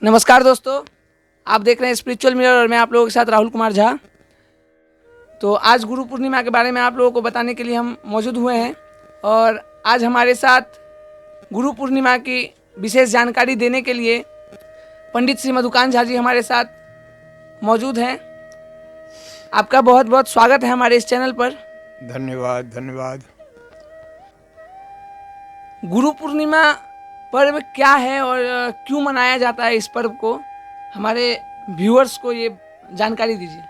नमस्कार दोस्तों, आप देख रहे हैं स्पिरिचुअल मिरर और मैं आप लोगों के साथ राहुल कुमार झा। तो आज गुरु पूर्णिमा के बारे में आप लोगों को बताने के लिए हम मौजूद हुए हैं और आज हमारे साथ गुरु पूर्णिमा की विशेष जानकारी देने के लिए पंडित श्री मधुकांत झा जी हमारे साथ मौजूद हैं। आपका बहुत बहुत स्वागत है हमारे इस चैनल पर। धन्यवाद धन्यवाद। गुरु पूर्णिमा पर्व क्या है और क्यों मनाया जाता है, इस पर्व को हमारे व्यूअर्स को ये जानकारी दीजिए।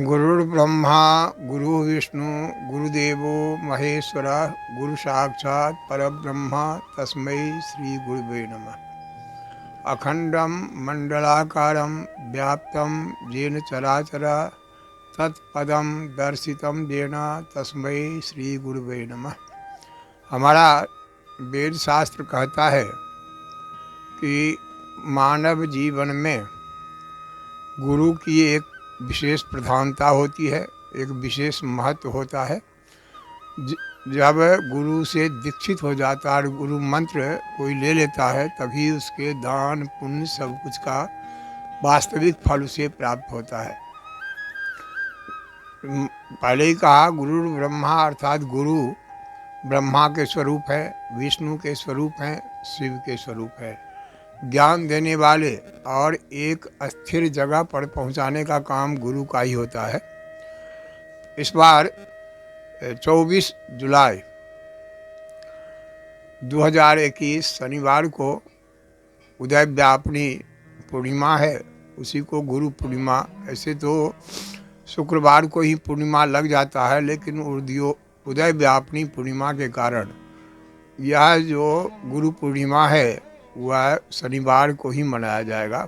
गुरुर् ब्रह्मा गुरु विष्णु गुरुदेवो महेश्वर गुरु साक्षात् परब्रह्म तस्मै श्री गुरुवे नमः। अखंडम मंडलाकारं व्याप्तं येन चराचर तत्पदं दर्शितं येन तस्मै श्री गुरुवे नमः। हमारा वेद शास्त्र कहता है कि मानव जीवन में गुरु की एक विशेष प्रधानता होती है, एक विशेष महत्व होता है। जब गुरु से दीक्षित हो जाता है, गुरु मंत्र कोई ले लेता है, तभी उसके दान पुण्य सब कुछ का वास्तविक फल उसे प्राप्त होता है। पहले ही कहा गुरु ब्रह्मा, अर्थात गुरु ब्रह्मा के स्वरूप है, विष्णु के स्वरूप हैं, शिव के स्वरूप है। ज्ञान देने वाले और एक अस्थिर जगह पर पहुंचाने का काम गुरु का ही होता है। इस बार 24 जुलाई 2021 शनिवार को उदय व्यापनी पूर्णिमा है, उसी को गुरु पूर्णिमा। ऐसे तो शुक्रवार को ही पूर्णिमा लग जाता है, लेकिन उदय व्यापनी पूर्णिमा के कारण यह जो गुरु पूर्णिमा है वह शनिवार को ही मनाया जाएगा।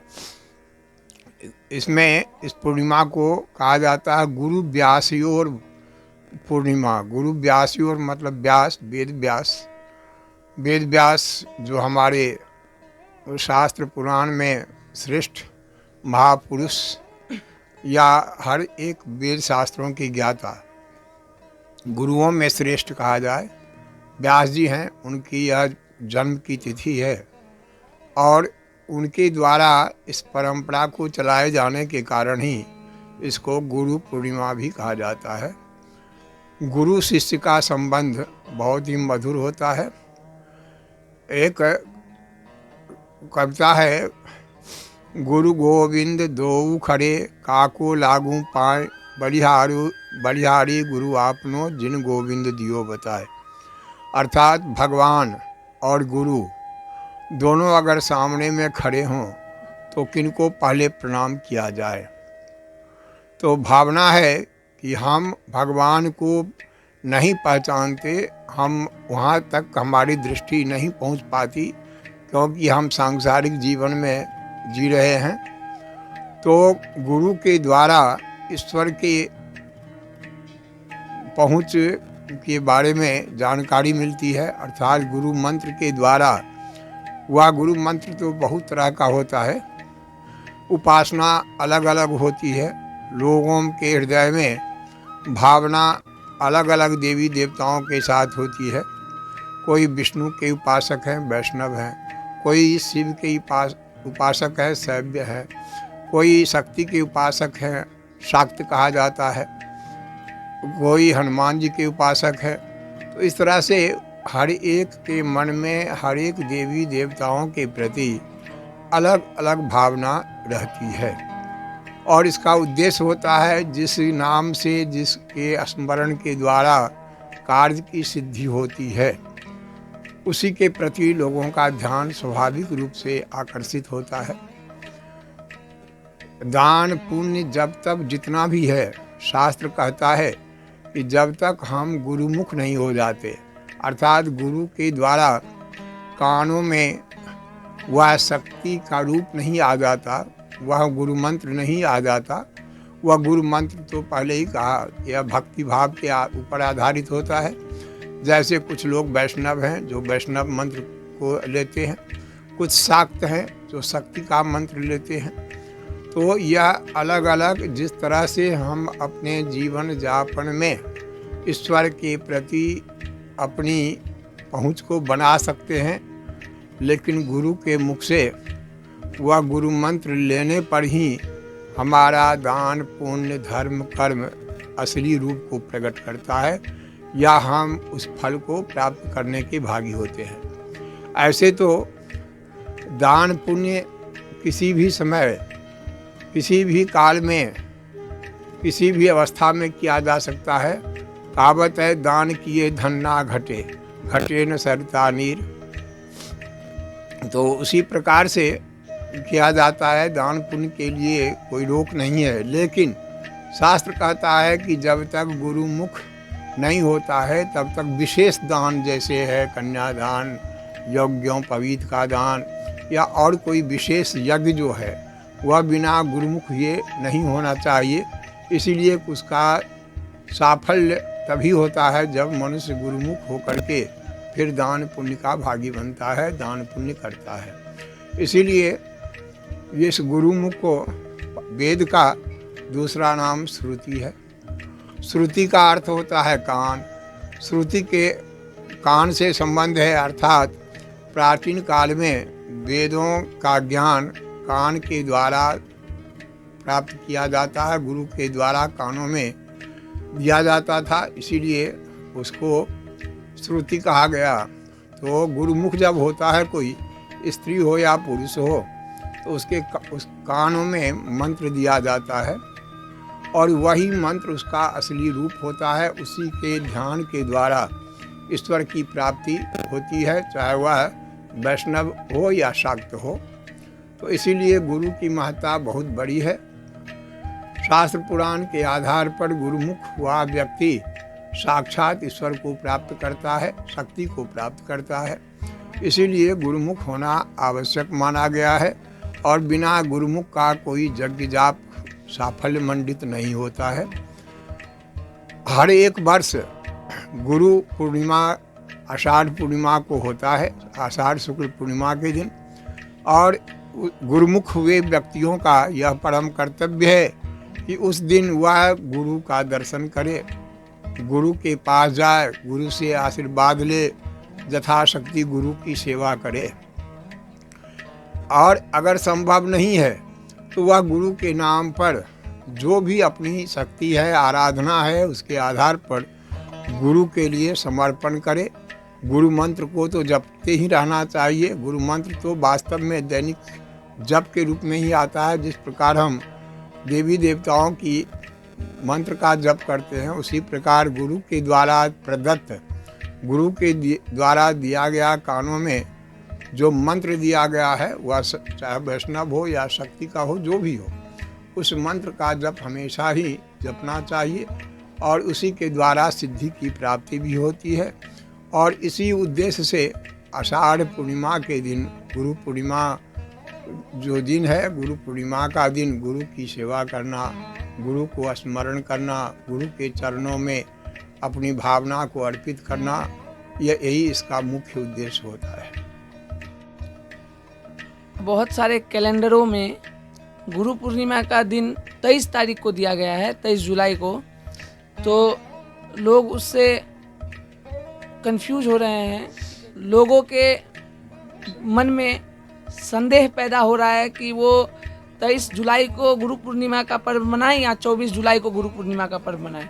इसमें इस पूर्णिमा को कहा जाता है गुरु व्यासयोर पूर्णिमा। गुरु व्यासयोर मतलब व्यास, वेद व्यास। वेद व्यास जो हमारे शास्त्र पुराण में श्रेष्ठ महापुरुष या हर एक वेद शास्त्रों की ज्ञाता गुरुओं में श्रेष्ठ कहा जाए, व्यास जी हैं। उनकी यह जन्म की तिथि है और उनके द्वारा इस परंपरा को चलाए जाने के कारण ही इसको गुरु पूर्णिमा भी कहा जाता है। गुरु शिष्य का संबंध बहुत ही मधुर होता है। एक कविता है, गुरु गोविंद दोऊ खड़े काको लागू पाए बलिहारी गुरु आपनो जिन गोविंद दियो बताए। अर्थात भगवान और गुरु दोनों अगर सामने में खड़े हों तो किनको पहले प्रणाम किया जाए। तो भावना है कि हम भगवान को नहीं पहचानते, हम वहाँ तक हमारी दृष्टि नहीं पहुँच पाती, क्योंकि हम सांसारिक जीवन में जी रहे हैं। तो गुरु के द्वारा ईश्वर के पहुँच के बारे में जानकारी मिलती है। अर्थात गुरु मंत्र के द्वारा, वह गुरु मंत्र तो बहुत तरह का होता है, उपासना अलग अलग होती है। लोगों के हृदय में भावना अलग अलग देवी देवताओं के साथ होती है। कोई विष्णु के उपासक हैं, वैष्णव हैं, कोई शिव के उपासक है, शैव है, कोई शक्ति के उपासक हैं, शाक्त कहा जाता है, कोई हनुमान जी के उपासक है। तो इस तरह से हर एक के मन में हर एक देवी देवताओं के प्रति अलग अलग भावना रहती है और इसका उद्देश्य होता है जिस नाम से, जिसके स्मरण के द्वारा कार्य की सिद्धि होती है, उसी के प्रति लोगों का ध्यान स्वाभाविक रूप से आकर्षित होता है। दान पुण्य जब तक जितना भी है, शास्त्र कहता है कि जब तक हम गुरुमुख नहीं हो जाते, अर्थात गुरु के द्वारा कानों में वह शक्ति का रूप नहीं आ जाता, वह गुरु मंत्र नहीं आ जाता। वह गुरु मंत्र तो पहले ही कहा, यह भक्ति भाव के ऊपर आधारित होता है। जैसे कुछ लोग वैष्णव हैं जो वैष्णव मंत्र को लेते हैं, कुछ शाक्त हैं जो शक्ति का मंत्र लेते हैं। तो यह अलग अलग जिस तरह से हम अपने जीवन यापन में ईश्वर के प्रति अपनी पहुंच को बना सकते हैं, लेकिन गुरु के मुख से वह गुरु मंत्र लेने पर ही हमारा दान पुण्य धर्म कर्म असली रूप को प्रकट करता है या हम उस फल को प्राप्त करने के भागी होते हैं। ऐसे तो दान पुण्य किसी भी समय किसी भी काल में किसी भी अवस्था में किया जा सकता है। कहावत है, दान किए धन ना घटे, घटे न सरता नीर। तो उसी प्रकार से किया जाता है। दान पुण्य के लिए कोई रोक नहीं है, लेकिन शास्त्र कहता है कि जब तक गुरुमुख नहीं होता है तब तक विशेष दान जैसे है कन्यादान, यज्ञोपवीत का दान या और कोई विशेष यज्ञ जो है वह बिना गुरुमुख ये नहीं होना चाहिए। इसीलिए उसका साफल्य तभी होता है जब मनुष्य गुरुमुख होकर के फिर दान पुण्य का भागी बनता है, दान पुण्य करता है। इसीलिए इस गुरुमुख को वेद का दूसरा नाम श्रुति है। श्रुति का अर्थ होता है कान। श्रुति के कान से संबंध है, अर्थात प्राचीन काल में वेदों का ज्ञान कान के द्वारा प्राप्त किया जाता है, गुरु के द्वारा कानों में दिया जाता था, इसीलिए उसको श्रुति कहा गया। तो गुरुमुख जब होता है कोई, स्त्री हो या पुरुष हो, तो उस कानों में मंत्र दिया जाता है और वही मंत्र उसका असली रूप होता है। उसी के ध्यान के द्वारा ईश्वर की प्राप्ति होती है, चाहे वह वैष्णव हो या शाक्त हो। तो इसीलिए गुरु की महत्ता बहुत बड़ी है। शास्त्र पुराण के आधार पर गुरुमुख हुआ व्यक्ति साक्षात ईश्वर को प्राप्त करता है, शक्ति को प्राप्त करता है। इसीलिए गुरुमुख होना आवश्यक माना गया है और बिना गुरुमुख का कोई यज्ञ जाप साफल्य मंडित नहीं होता है। हर एक वर्ष गुरु पूर्णिमा आषाढ़ पूर्णिमा को होता है, आषाढ़ शुक्ल पूर्णिमा के दिन, और गुरुमुख हुए व्यक्तियों का यह परम कर्तव्य है कि उस दिन वह गुरु का दर्शन करे, गुरु के पास जाए, गुरु से आशीर्वाद ले, यथाशक्ति गुरु की सेवा करे। और अगर संभव नहीं है तो वह गुरु के नाम पर जो भी अपनी शक्ति है, आराधना है, उसके आधार पर गुरु के लिए समर्पण करे। गुरु मंत्र को तो जपते ही रहना चाहिए। गुरु मंत्र तो वास्तव में दैनिक जप के रूप में ही आता है। जिस प्रकार हम देवी देवताओं की मंत्र का जप करते हैं, उसी प्रकार गुरु के द्वारा प्रदत्त, गुरु के द्वारा दिया गया कानों में जो मंत्र दिया गया है, वह चाहे वैष्णव हो या शक्ति का हो, जो भी हो, उस मंत्र का जप हमेशा ही जपना चाहिए और उसी के द्वारा सिद्धि की प्राप्ति भी होती है। और इसी उद्देश्य से आषाढ़ पूर्णिमा के दिन, गुरु पूर्णिमा जो दिन है, गुरु पूर्णिमा का दिन गुरु की सेवा करना, गुरु को स्मरण करना, गुरु के चरणों में अपनी भावना को अर्पित करना, यही इसका मुख्य उद्देश्य होता है। बहुत सारे कैलेंडरों में गुरु पूर्णिमा का दिन 23 तारीख को दिया गया है, 23 जुलाई को। तो लोग उससे कंफ्यूज हो रहे हैं। लोगों के मन में संदेह पैदा हो रहा है कि वो 23 जुलाई को गुरु पूर्णिमा का पर्व मनाएं या 24 जुलाई को गुरु पूर्णिमा का पर्व मनाएं।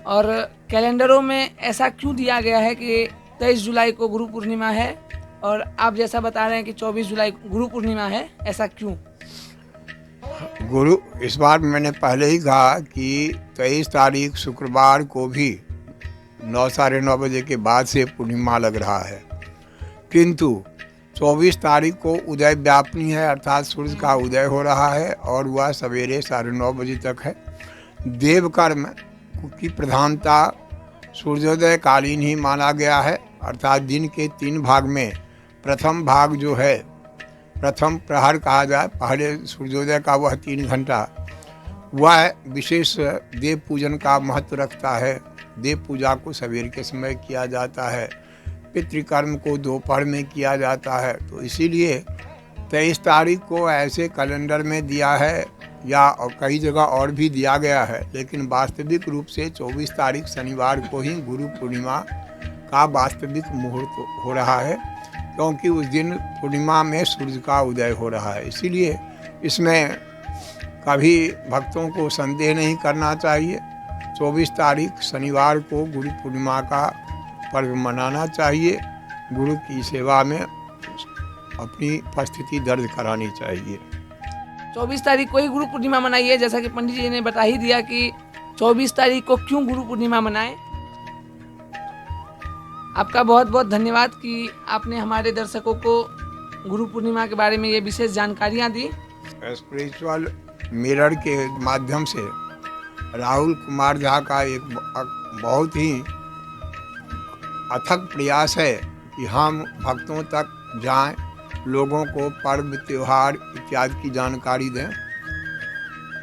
और कैलेंडरों में ऐसा क्यों दिया गया है कि 23 जुलाई को गुरु पूर्णिमा है और आप जैसा बता रहे हैं कि 24 जुलाई गुरु पूर्णिमा है, ऐसा क्यों? गुरु, इस बार मैंने पहले ही कहा कि 23 तारीख शुक्रवार को भी 9 साढ़े 9 बजे के बाद से पूर्णिमा लग रहा है, किंतु 24 तारीख को उदय व्यापनी है, अर्थात सूर्य का उदय हो रहा है और वह सवेरे 9:30 बजे तक है। देवकर्म की प्रधानता सूर्योदय कालीन ही माना गया है, अर्थात दिन के 3 भाग में प्रथम भाग जो है, प्रथम प्रहर कहा जाए, पहले सूर्योदय का वह 3 घंटा, वह विशेष देव पूजन का महत्व रखता है। देव पूजा को सवेर के समय किया जाता है, पितृकर्म को दोपहर में किया जाता है। तो इसीलिए 23 तारीख को ऐसे कैलेंडर में दिया है या और कई जगह और भी दिया गया है, लेकिन वास्तविक रूप से 24 तारीख शनिवार को ही गुरु पूर्णिमा का वास्तविक मुहूर्त हो रहा है। क्योंकि उस दिन पूर्णिमा में सूर्य का उदय हो रहा है। इसीलिए इसमें कभी भक्तों को संदेह नहीं करना चाहिए। 24 तारीख शनिवार को गुरु पूर्णिमा का पर्व मनाना चाहिए। गुरु की सेवा में अपनी उपस्थिति दर्ज करानी चाहिए। 24 तारीख को ही गुरु पूर्णिमा मनाइए, जैसा कि पंडित जी ने बता ही दिया कि 24 तारीख को क्यों गुरु पूर्णिमा मनाएं। आपका बहुत बहुत धन्यवाद कि आपने हमारे दर्शकों को गुरु पूर्णिमा के बारे में ये विशेष जानकारियाँ दी। स्पिरिचुअल मिरर के माध्यम से राहुल कुमार झा का एक बहुत ही अथक प्रयास है कि हम भक्तों तक जाएं, लोगों को पर्व त्योहार इत्यादि की जानकारी दें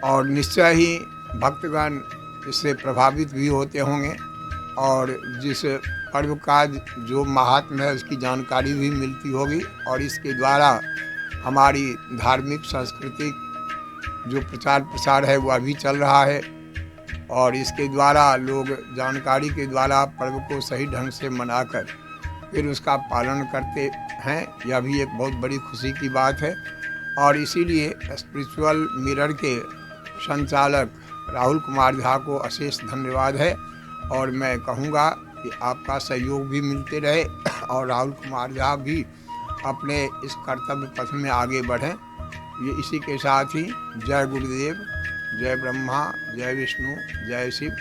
और निश्चय ही भक्तगण इससे प्रभावित भी होते होंगे और जिस पर्व का जो महात्म्य है उसकी जानकारी भी मिलती होगी और इसके द्वारा हमारी धार्मिक सांस्कृतिक जो प्रचार प्रसार है वह भी चल रहा है और इसके द्वारा लोग जानकारी के द्वारा पर्व को सही ढंग से मनाकर फिर उसका पालन करते हैं। यह भी एक बहुत बड़ी खुशी की बात है और इसीलिए स्पिरिचुअल मिरर के संचालक राहुल कुमार झा को अशेष धन्यवाद है और मैं कहूँगा कि आपका सहयोग भी मिलते रहे और राहुल कुमार झा भी अपने इस कर्तव्य पथ में आगे बढ़ें। ये इसी के साथ ही जय गुरुदेव, जय ब्रह्मा, जय विष्णु, जय शिव।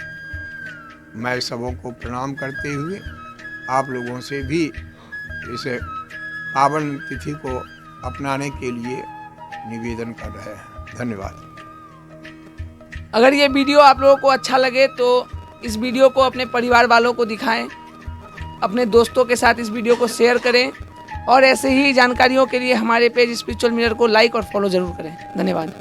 मैं सबों को प्रणाम करते हुए आप लोगों से भी इस पावन तिथि को अपनाने के लिए निवेदन कर रहे हैं। धन्यवाद। अगर ये वीडियो आप लोगों को अच्छा लगे तो इस वीडियो को अपने परिवार वालों को दिखाएं, अपने दोस्तों के साथ इस वीडियो को शेयर करें और ऐसे ही जानकारियों के लिए हमारे पेज स्पिरिचुअल मिरर को लाइक और फॉलो ज़रूर करें। धन्यवाद।